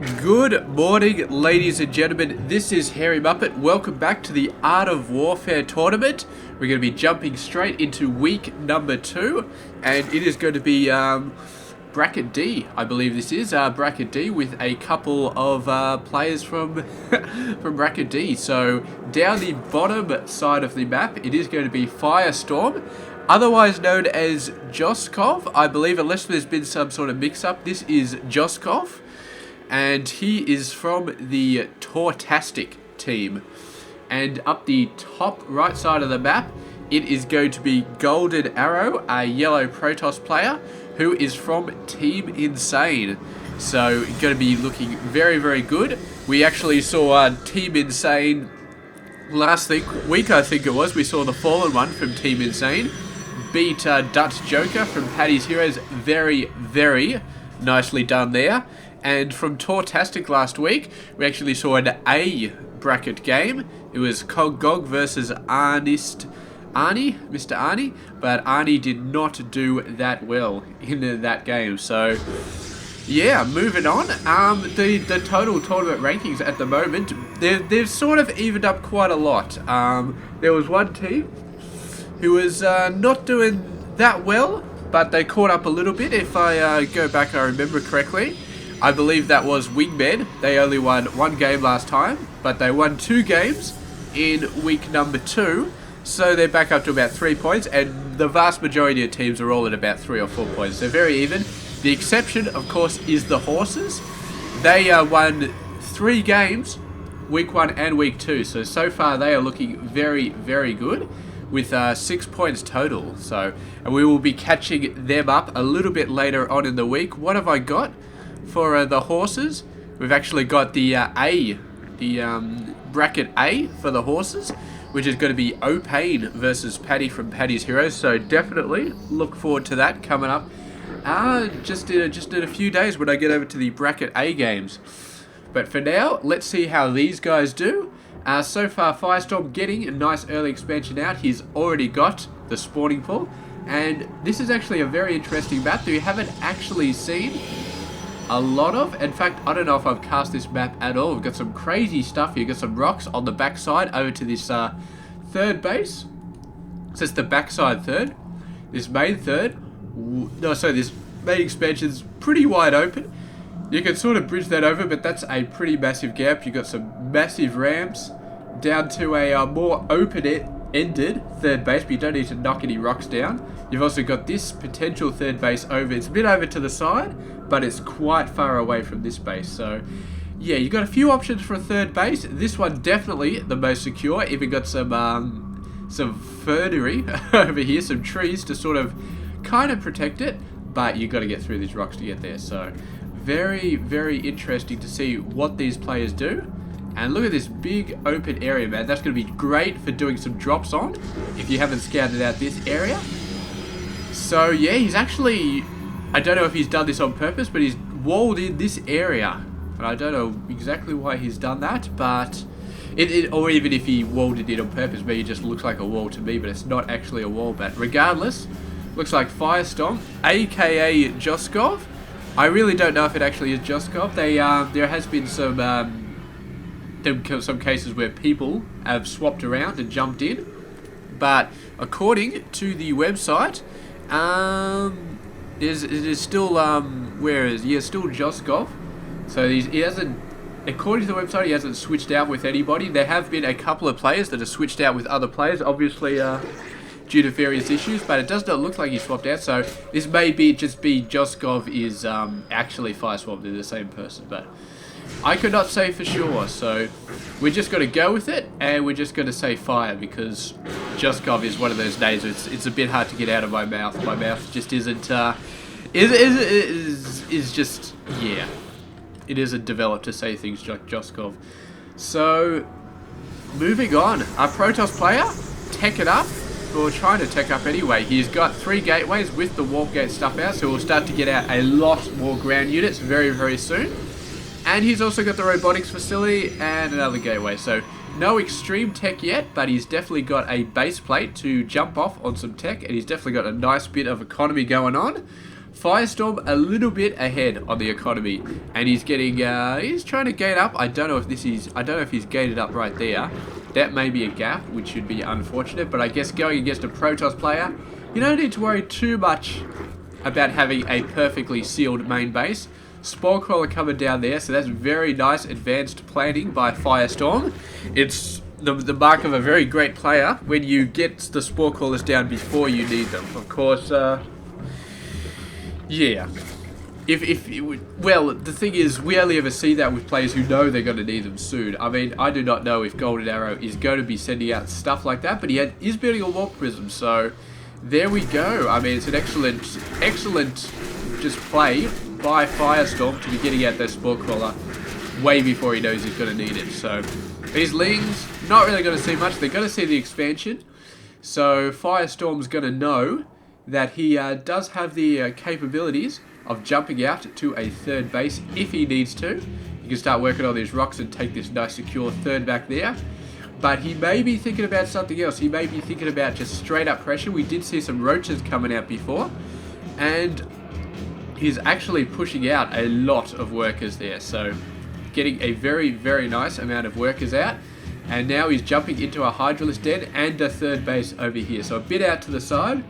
Good morning, ladies and gentlemen. This is Hairy Muppet. Welcome back to the Art of Warfare tournament. We're going to be jumping straight into week number 2, and it is going to be Bracket D, I believe this is Bracket D, with a couple of players from from Bracket D. So down the bottom side of the map, it is going to be Firestorm, otherwise known as Joskov. I believe, unless there's been some sort of mix-up, this is Joskov. And he is from the Tortastic team. And up the top right side of the map, it is going to be Golden Arrow, a yellow Protoss player, who is from Team Insane. So, going to be looking very, very good. We actually saw Team Insane last week, I think it was. We saw the Fallen one from Team Insane beat Dutch Joker from Paddy's Heroes. Very, very nicely done there. And from Tortastic last week, we actually saw an A bracket game. It was Cog versus Mr. Arnie, but Arnie did not do that well in that game. So, yeah, moving on. The total tournament rankings at the moment, they've sort of evened up quite a lot. There was one team who was not doing that well, but they caught up a little bit. If I go back, I remember correctly, I believe that was Wingmen. They only won one game last time, but they won 2 games in week number 2. So they're back up to about 3 points, and the vast majority of teams are all at about 3 or 4 points. They're very even. The exception, of course, is the Horses. They won 3 games, week 1 and week 2. So far they are looking very, very good, with 6 points total. So, and we will be catching them up a little bit later on in the week. What have I got for the Horses? We've actually got the bracket A for the Horses, which is going to be O'Pain versus Paddy from Paddy's Heroes. So definitely look forward to that coming up just in a few days when I get over to the bracket A games. But for now, let's see how these guys do. So far, Firestorm getting a nice early expansion out. He's already got the spawning pool, and this is actually a very interesting map that we haven't actually seen a lot of. In fact, I don't know if I've cast this map at all. We've got some crazy stuff here. We've got some rocks on the backside over to this third base. So it's the backside third. This main third. This main expansion's pretty wide open. You can sort of bridge that over, but that's a pretty massive gap. You've got some massive ramps down to a more open-ended third base, but you don't need to knock any rocks down. You've also got this potential third base over. It's a bit over to the side, but it's quite far away from this base. So, yeah, you've got a few options for a third base. This one definitely the most secure. Even got some fernery over here, some trees to sort of kind of protect it, but you've got to get through these rocks to get there. So, very, very interesting to see what these players do. And look at this big open area, man. That's going to be great for doing some drops on, if you haven't scouted out this area. So, yeah, he's actually, I don't know if he's done this on purpose, but he's walled in this area. And I don't know exactly why he's done that, but or even if he walled it in on purpose, maybe it just looks like a wall to me, but it's not actually a wall. But regardless, looks like Firestorm, aka Joskov. I really don't know if it actually is Joskov. There has been some cases where people have swapped around and jumped in, but according to the website, it is still still Joskov. So he hasn't, according to the website, he hasn't switched out with anybody. There have been a couple of players that have switched out with other players, obviously due to various issues, but it does not look like he swapped out. So this may just be Joskov is actually Firestorm. They're the same person, but I could not say for sure. So we're just going to go with it, and we're just going to say Fire, because Joskov is one of those names. It's a bit hard to get out of my mouth. My mouth just isn't is just, yeah, it isn't developed to say things like Joskov. So moving on, our Protoss player, tech it up. Or trying to tech up anyway. He's got 3 gateways with the warp gate stuff out, so we'll start to get out a lot more ground units very, very soon. And he's also got the robotics facility and another gateway. So no extreme tech yet, but he's definitely got a base plate to jump off on some tech, and he's definitely got a nice bit of economy going on. Firestorm a little bit ahead on the economy, and he's getting, he's trying to gate up. I don't know if he's gated up right there. That may be a gap, which should be unfortunate, but I guess going against a Protoss player, you don't need to worry too much about having a perfectly sealed main base. Spore Crawler coming down there, so that's very nice advanced planning by Firestorm. It's the mark of a very great player when you get the Spore Crawlers down before you need them. Of course, yeah. Well, the thing is, we only ever see that with players who know they're going to need them soon. I mean, I do not know if Golden Arrow is going to be sending out stuff like that, but he is building a Warp Prism, so there we go. I mean, it's an excellent just play by Firestorm to be getting out that Spore Crawler way before he knows he's going to need it. So, these Lings, not really going to see much. They're going to see the expansion, so Firestorm's going to know that he does have the capabilities of jumping out to a third base if he needs to. He can start working on these rocks and take this nice secure third back there. But he may be thinking about something else. He may be thinking about just straight up pressure. We did see some roaches coming out before, and he's actually pushing out a lot of workers there. So getting a very, very nice amount of workers out. And now he's jumping into a Hydralisk den and a third base over here. So a bit out to the side.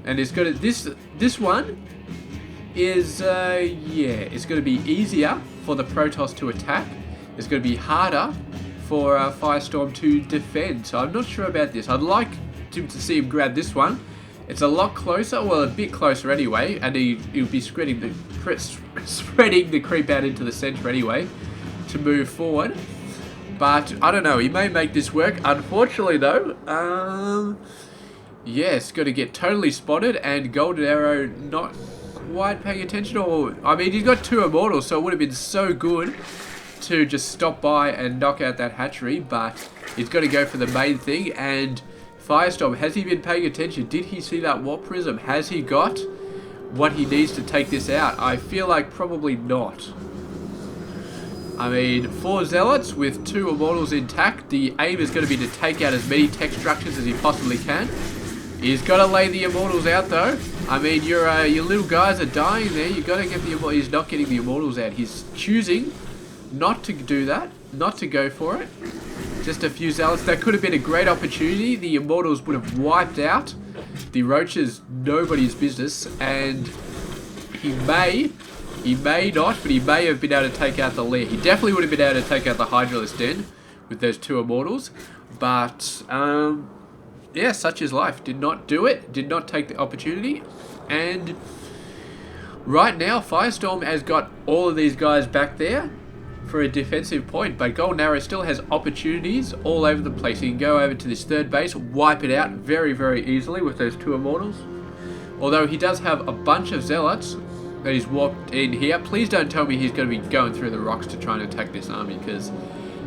And it's going to, this one is, yeah, it's going to be easier for the Protoss to attack. It's going to be harder for Firestorm to defend. So I'm not sure about this. I'd like to see him grab this one. It's a lot closer, well, a bit closer anyway, and he'll be spreading the creep out into the center anyway to move forward. But I don't know, he may make this work. Unfortunately though, yeah, it's going to get totally spotted, and Golden Arrow not quite paying attention. Or, I mean, he's got 2 Immortals, so it would have been so good to just stop by and knock out that hatchery, but he's got to go for the main thing. And Firestorm, has he been paying attention? Did he see that Warp Prism? Has he got what he needs to take this out? I feel like probably not. I mean, 4 Zealots with 2 Immortals intact. The aim is going to be to take out as many tech structures as he possibly can. He's got to lay the Immortals out though. I mean, your little guys are dying there. You've got to get the Immortals. He's not getting the Immortals out. He's choosing not to do that, not to go for it. Just a few Zealots. That could have been a great opportunity. The Immortals would have wiped out the Roaches, nobody's business, and he may not, but he may have been able to take out the Lair. He definitely would have been able to take out the Hydralisk Den with those 2 Immortals, but yeah, such is life. Did not do it, did not take the opportunity, and right now Firestorm has got all of these guys back there for a defensive point, but Golden Arrow still has opportunities all over the place. He can go over to this third base, wipe it out very, very easily with those 2 Immortals. Although he does have a bunch of Zealots that he's warped in here. Please don't tell me he's going to be going through the rocks to try and attack this army, because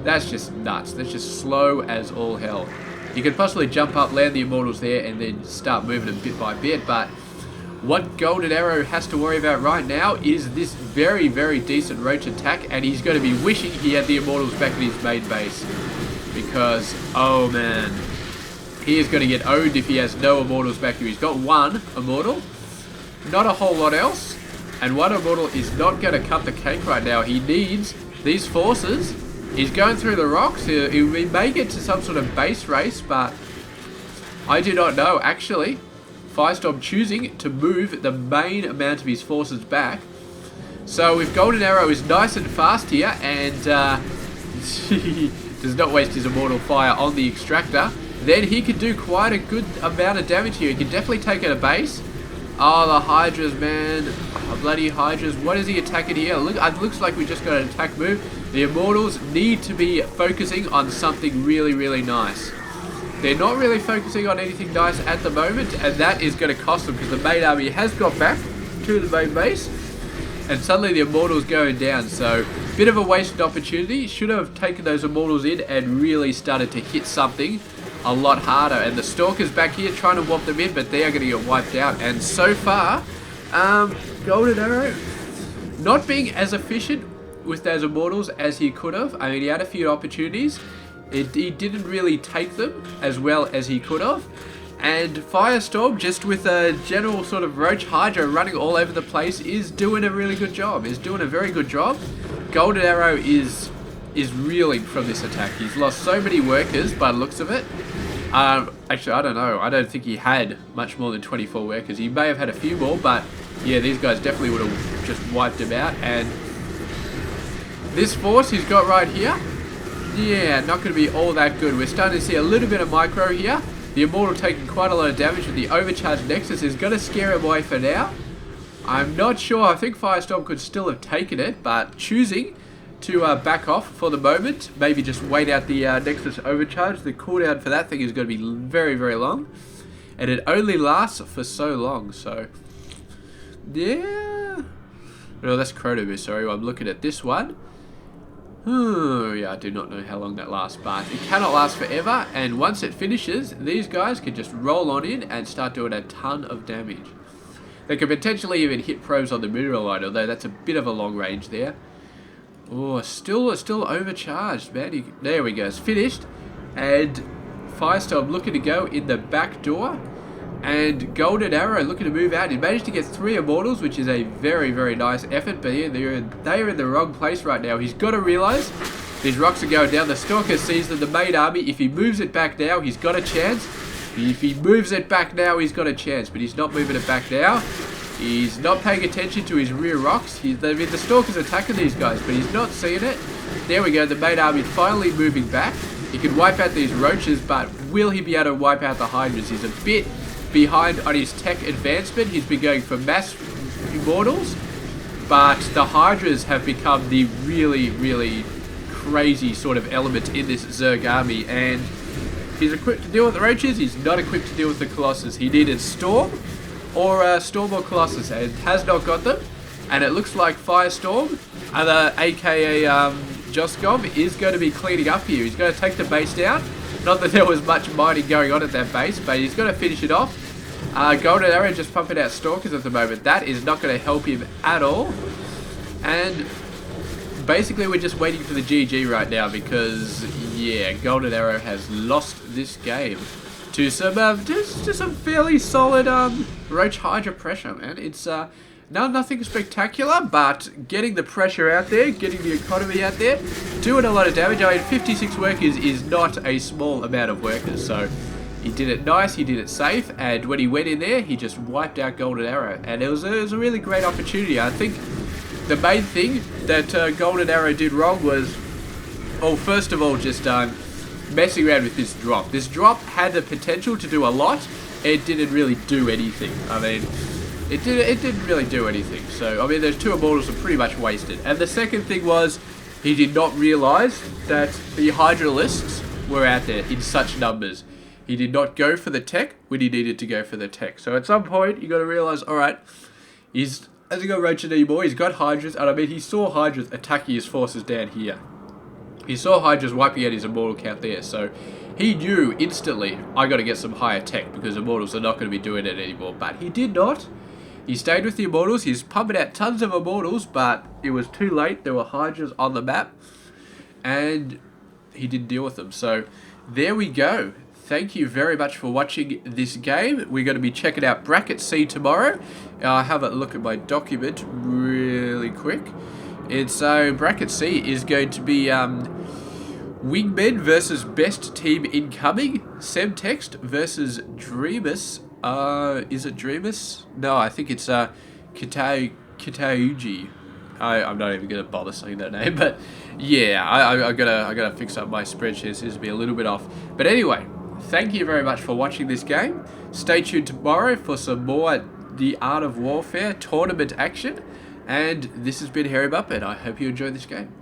that's just nuts. That's just slow as all hell. You could possibly jump up, land the Immortals there, and then start moving them bit by bit, but what Golden Arrow has to worry about right now is this very, very decent Roach attack, and he's going to be wishing he had the Immortals back in his main base, because, oh man, he is going to get owned if he has no Immortals back here. He's got 1 Immortal, not a whole lot else, and 1 Immortal is not going to cut the cake right now. He needs these forces. He's going through the rocks. He may get to some sort of base race, but I do not know, actually. Firestorm choosing to move the main amount of his forces back. So if Golden Arrow is nice and fast here, and he does not waste his Immortal Fire on the Extractor, then he could do quite a good amount of damage here. He can definitely take out a base. Oh, the Hydras, man. Oh, bloody Hydras. What is he attacking here? Look, it looks like we just got an attack move. The Immortals need to be focusing on something really, really nice. They're not really focusing on anything nice at the moment, and that is going to cost them, because the main army has got back to the main base, and suddenly the Immortals going down. So, bit of a wasted opportunity. Should have taken those Immortals in and really started to hit something a lot harder. And the Stalkers back here trying to warp them in, but they are going to get wiped out. And so far, Golden Arrow not being as efficient with those Immortals as he could have. I mean, he had a few opportunities. He didn't really take them as well as he could have. And Firestorm, just with a general sort of Roach Hydra running all over the place, is doing a really good job. Is doing a very good job. Golden Arrow is reeling from this attack. He's lost so many workers by the looks of it. Actually, I don't know. I don't think he had much more than 24 workers. He may have had a few more, but yeah, these guys definitely would have just wiped him out. And this force he's got right here, yeah, not going to be all that good. We're starting to see a little bit of micro here. The Immortal taking quite a lot of damage with the overcharged Nexus is going to scare him away for now. I'm not sure. I think Firestorm could still have taken it, but choosing to back off for the moment. Maybe just wait out the Nexus overcharge. The cooldown for that thing is going to be very, very long. And it only lasts for so long, so... yeah... no, that's Chronomus, sorry. I'm looking at this one. Yeah, I do not know how long that lasts, but it cannot last forever, and once it finishes, these guys can just roll on in and start doing a ton of damage. They could potentially even hit probes on the Mineral Line, although that's a bit of a long range there. Oh, still overcharged, man. There we go, it's finished, and Firestorm looking to go in the back door, and Golden Arrow looking to move out. He managed to get 3 Immortals, which is a very, very nice effort, but they are in the wrong place right now. He's got to realise these rocks are going down. The Stalker sees that the main army, if he moves it back now, he's got a chance. If he moves it back now, he's got a chance, but he's not moving it back now. He's not paying attention to his rear rocks. The Stalker's attacking these guys, but he's not seeing it. There we go, the main army finally moving back. He can wipe out these Roaches, but will he be able to wipe out the Hydras? He's a bit behind on his tech advancement. He's been going for mass Immortals, but the Hydras have become the really, really crazy sort of element in this Zerg army, and he's equipped to deal with the Roaches. He's not equipped to deal with the Colossus. He needed Storm or Colossus, and has not got them, and it looks like Firestorm, aka Joskov, is going to be cleaning up here. He's going to take the base down. Not that there was much mining going on at that base, but he's going to finish it off. Golden Arrow just pumping out Stalkers at the moment. That is not going to help him at all. And basically we're just waiting for the GG right now because, yeah, Golden Arrow has lost this game to some just some fairly solid Roach Hydra pressure, man. It's nothing spectacular, but getting the pressure out there, getting the economy out there, doing a lot of damage. I mean, 56 workers is not a small amount of workers, so he did it nice, he did it safe, and when he went in there, he just wiped out Golden Arrow, and it was a really great opportunity. I think the main thing that Golden Arrow did wrong was, well, first of all, just messing around with this drop. This drop had the potential to do a lot. It didn't really do anything. I mean, it didn't really do anything. So, I mean, those 2 Immortals are pretty much wasted. And the second thing was, he did not realise that the Hydralisks were out there in such numbers. He did not go for the tech when he needed to go for the tech. So at some point, you got to realise, alright, he hasn't got Roaches anymore, he's got Hydras, and I mean, he saw Hydras attacking his forces down here. He saw Hydras wiping out his Immortal count there, so he knew instantly, I got to get some higher tech because Immortals are not going to be doing it anymore. But he did not. He stayed with the Immortals. He's pumping out tons of Immortals, but it was too late. There were Hydras on the map, and he didn't deal with them. So there we go. Thank you very much for watching this game. We're going to be checking out Bracket C tomorrow. I'll have a look at my document really quick. And so Bracket C is going to be Wingmen versus Best Team Incoming, Semtext versus Dreamus. Is it Dreamus? No, I think it's Kitauji. I'm not even gonna bother saying that name, but yeah, I gotta fix up my spreadsheet. It seems to be a little bit off. But anyway, thank you very much for watching this game. Stay tuned tomorrow for some more The Art of Warfare tournament action. And this has been Hairy Muppet. I hope you enjoyed this game.